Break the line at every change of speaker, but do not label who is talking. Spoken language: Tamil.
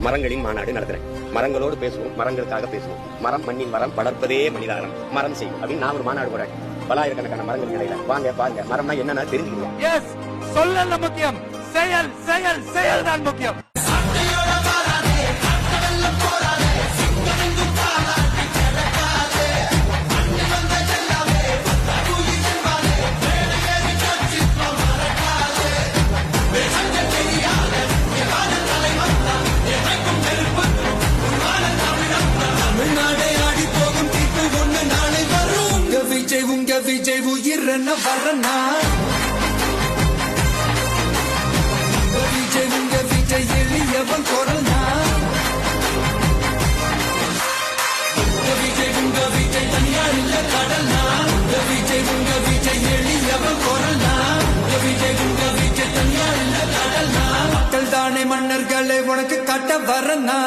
மரங்களின் மாநாடு நடத்துறேன். மரங்களோடு பேசுவோம், மரங்களுக்காக பேசுவோம். மரம் மண்ணின் மரம் வளர்ப்பதே மனிதாரம், மரம் செய்யும் அப்படின்னு நான் ஒரு மாநாடு போறேன். பலாயிரக்கணக்கான மரங்கள் இடையில வாங்க பாருங்க, மரம்னா என்னன்னா தெரிஞ்சுக்கிறோம்.
எஸ், சொல்லல முக்கியம், செயல் செயல் செயல் தான் முக்கியம்.
விஜய் உயிரன வரனா விஜய் எளியவன் குரல்னா விஜய் தனியார் இல்ல கடல்னா விஜய் எளியவன் குரல்னா விஜய் தனியார் இல்ல கடல்னா மக்கள் தானே மன்னர்களை உனக்கு காட்ட வரனா